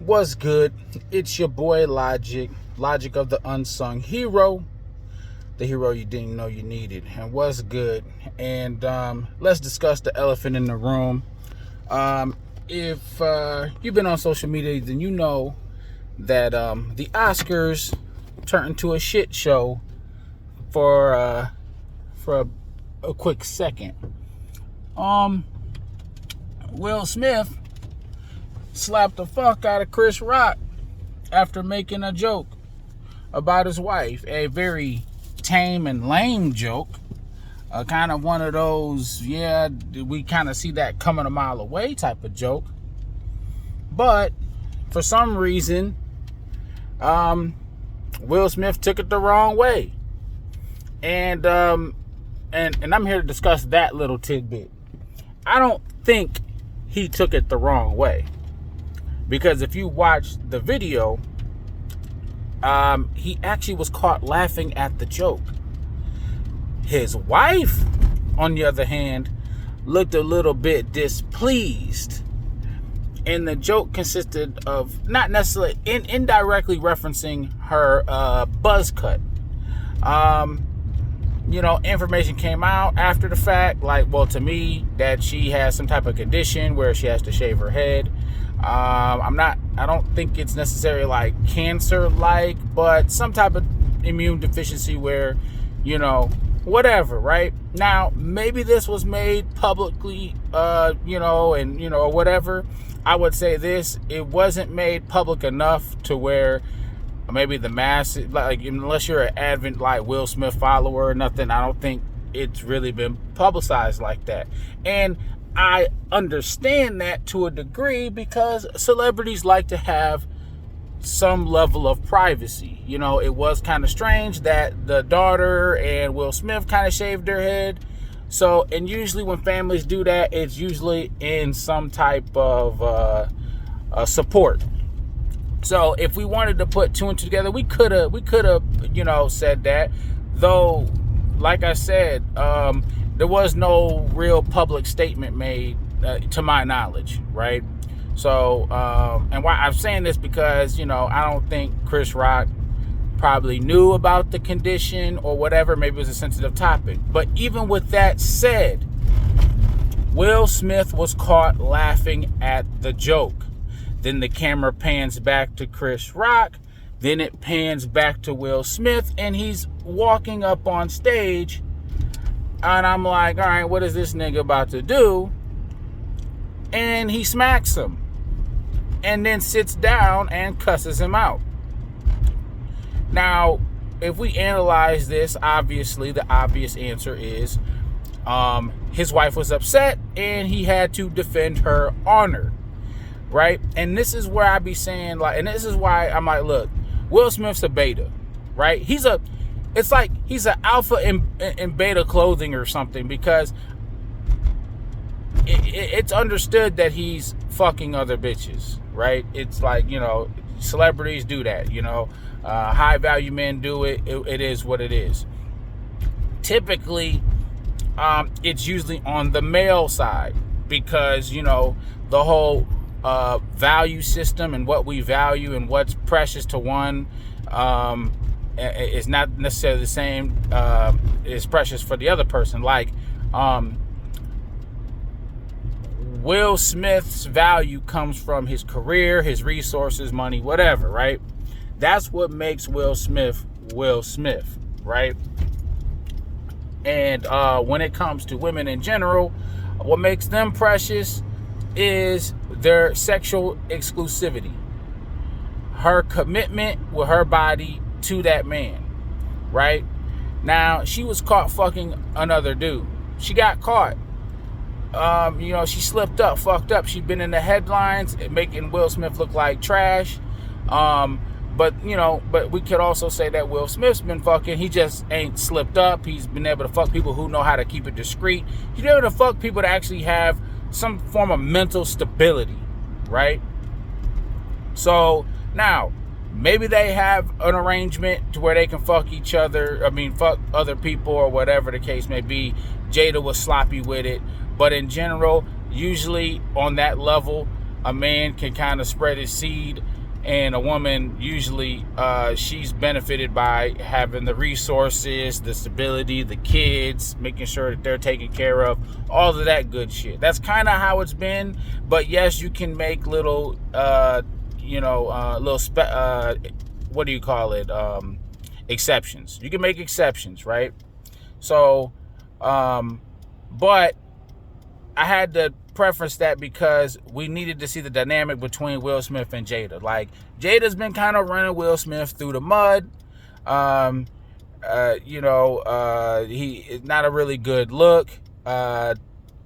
What's good? It's your boy Logic of the unsung hero, the hero you didn't know you needed. And what's good? And let's discuss the elephant in the room. If you've been on social media, then you know that the Oscars turned into a shit show for a quick second. Will Smith slapped the fuck out of Chris Rock after making a joke about his wife. A very tame and lame joke. Kind of one of those, yeah, we kind of see that coming a mile away type of joke. But for some reason, Will Smith took it the wrong way. And I'm here to discuss that little tidbit. I don't think he took it the wrong way. Because if you watch the video, he actually was caught laughing at the joke. His wife, on the other hand, looked a little bit displeased. And the joke consisted of not necessarily indirectly referencing her buzz cut. Information came out after the fact, to me, that she has some type of condition where she has to shave her head. I don't think it's necessarily like cancer-like, but some type of immune deficiency where, whatever, right? Now, maybe this was made publicly, whatever. I would say this, it wasn't made public enough to where maybe the masses, unless you're an avid, Will Smith follower or nothing, I don't think it's really been publicized like that. And I understand that to a degree because celebrities like to have some level of privacy. It was kind of strange that the daughter and Will Smith kind of shaved their head. So, and usually when families do that, it's usually in some type of support. So if we wanted to put two and two together, we could have, said that. Though, like I said, there was no real public statement made, to my knowledge, right? So, and why I'm saying this because, I don't think Chris Rock probably knew about the condition or whatever. Maybe it was a sensitive topic. But even with that said, Will Smith was caught laughing at the joke. Then the camera pans back to Chris Rock. Then it pans back to Will Smith, and he's walking up on stage. And I'm like, all right, what is this nigga about to do? And he smacks him. And then sits down and cusses him out. Now, if we analyze this, obviously, the obvious answer is his wife was upset and he had to defend her honor. Right? And this is where I be saying, and this is why I'm like, look, Will Smith's a beta. Right? It's like he's an alpha in beta clothing or something, because it's understood that he's fucking other bitches, right? It's like, celebrities do that, high value men do it. It is what it is. Typically, it's usually on the male side because, the whole value system and what we value and what's precious to one is not necessarily the same is precious for the other person. Will Smith's value comes from his career, his resources, money, whatever, right? That's what makes Will Smith, right? And when it comes to women in general, what makes them precious is their sexual exclusivity, her commitment with her body to that man, right? Now, she was caught fucking another dude. She got caught. She slipped up, fucked up. She'd been in the headlines, making Will Smith look like trash. But we could also say that Will Smith's been fucking. He just ain't slipped up. He's been able to fuck people who know how to keep it discreet. He's been able to fuck people that actually have some form of mental stability, right? So now, maybe they have an arrangement to where they can fuck each other. Fuck other people or whatever the case may be. Jada was sloppy with it. But in general, usually on that level, a man can kind of spread his seed, and a woman usually she's benefited by having the resources, the stability, the kids, making sure that they're taken care of, all of that good shit. That's kind of how it's been. But yes, you can make little what do you call it, exceptions. You can make exceptions, right? So but I had to preference that because we needed to see the dynamic between Will Smith and Jada. Like, Jada's been kind of running Will Smith through the mud. He is not a really good look.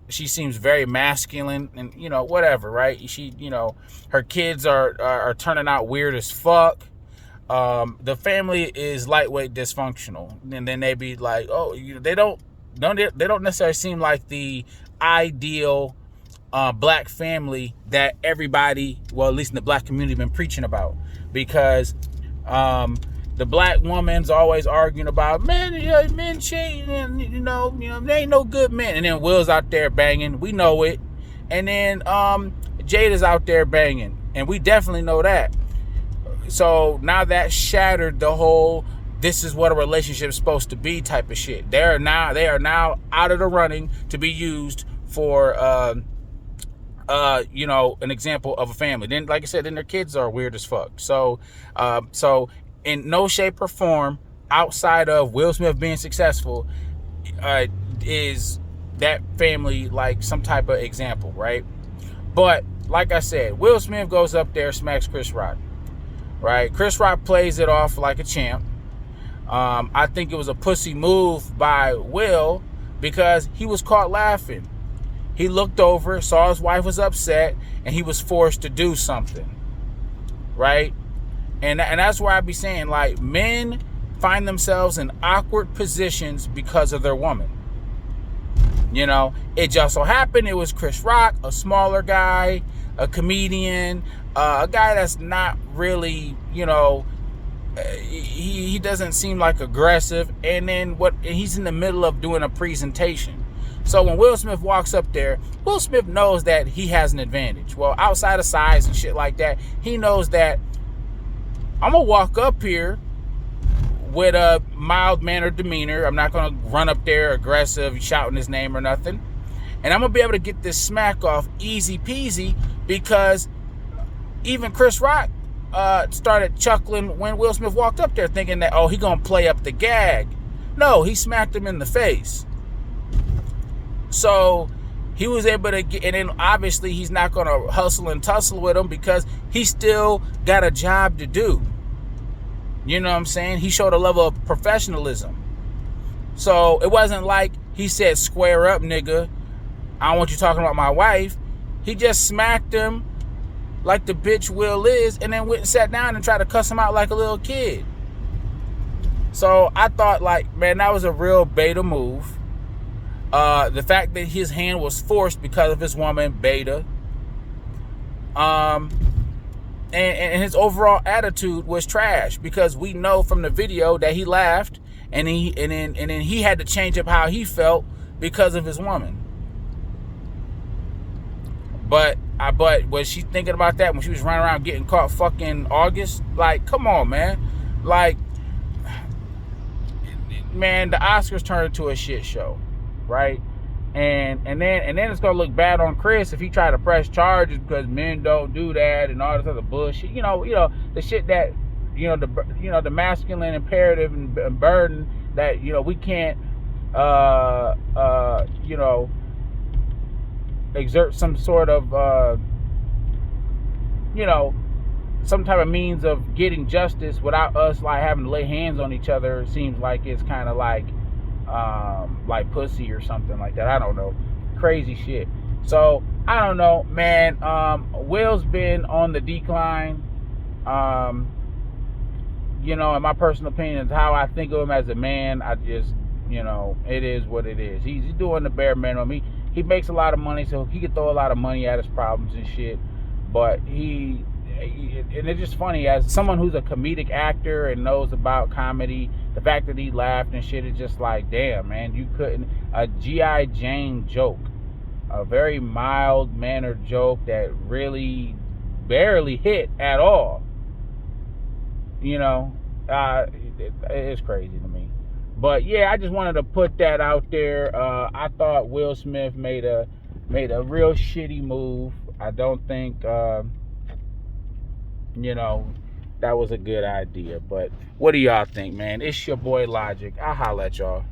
She seems very masculine and, whatever, right? Her kids are turning out weird as fuck. The family is lightweight dysfunctional. And then they be like, they don't necessarily seem like the ideal black family that everybody, well, at least in the black community, been preaching about. Because the black woman's always arguing about men cheat, and they ain't no good men. And then Will's out there banging, we know it. And then Jada's out there banging, and we definitely know that. So now that shattered the whole "this is what a relationship is supposed to be" type of shit. They are now out of the running to be used for an example of a family. Then, like I said, then their kids are weird as fuck. So in no shape or form, outside of Will Smith being successful, is that family like some type of example, right? But like I said, Will Smith goes up there, smacks Chris Rock, right? Chris Rock plays it off like a champ. I think it was a pussy move by Will because he was caught laughing. He looked over, saw his wife was upset, and he was forced to do something, right? And that's why I be saying, like, men find themselves in awkward positions because of their woman. It just so happened it was Chris Rock, a smaller guy, a comedian, a guy that's not really, he doesn't seem like aggressive. And then he's in the middle of doing a presentation. So when Will Smith walks up there, Will Smith knows that he has an advantage. Well, outside of size and shit like that, he knows that I'm going to walk up here with a mild-mannered demeanor. I'm not going to run up there aggressive, shouting his name or nothing. And I'm going to be able to get this smack off easy peasy, because even Chris Rock started chuckling when Will Smith walked up there, thinking that, he going to play up the gag. No, he smacked him in the face. So he was able to get, and then obviously he's not going to hustle and tussle with him because he still got a job to do. You know what I'm saying? He showed a level of professionalism. So it wasn't like he said, "Square up, nigga. I don't want you talking about my wife." He just smacked him like the bitch Will is, and then went and sat down and tried to cuss him out like a little kid. So I thought, like, man, that was a real beta move. The fact that his hand was forced because of his woman, Beta. And his overall attitude was trash, because we know from the video that he laughed, and then he had to change up how he felt because of his woman. But was she thinking about that when she was running around getting caught fucking August? Like, come on, man. Like, man, the Oscars turned into a shit show, right? And then it's gonna look bad on Chris if he try to press charges because men don't do that and all this other bullshit. The shit that the masculine imperative and burden that we can't exert some sort of some type of means of getting justice without us like having to lay hands on each other. It seems like it's kind of like pussy or something like that. I don't know. Crazy shit. So I don't know, man. Will's been on the decline. In my personal opinion, how I think of him as a man, I just, it is what it is. He's doing the bare minimum. He makes a lot of money, so he can throw a lot of money at his problems and shit. But and it's just funny, as someone who's a comedic actor and knows about comedy, the fact that he laughed and shit is just like, damn, man, you couldn't. A G.I. Jane joke, a very mild-mannered joke that really barely hit at all. You know, it's crazy to me. But yeah, I just wanted to put that out there. I thought Will Smith made a real shitty move. I don't think you know, that was a good idea. But what do y'all think, man? It's your boy Logic. I'll holla at y'all.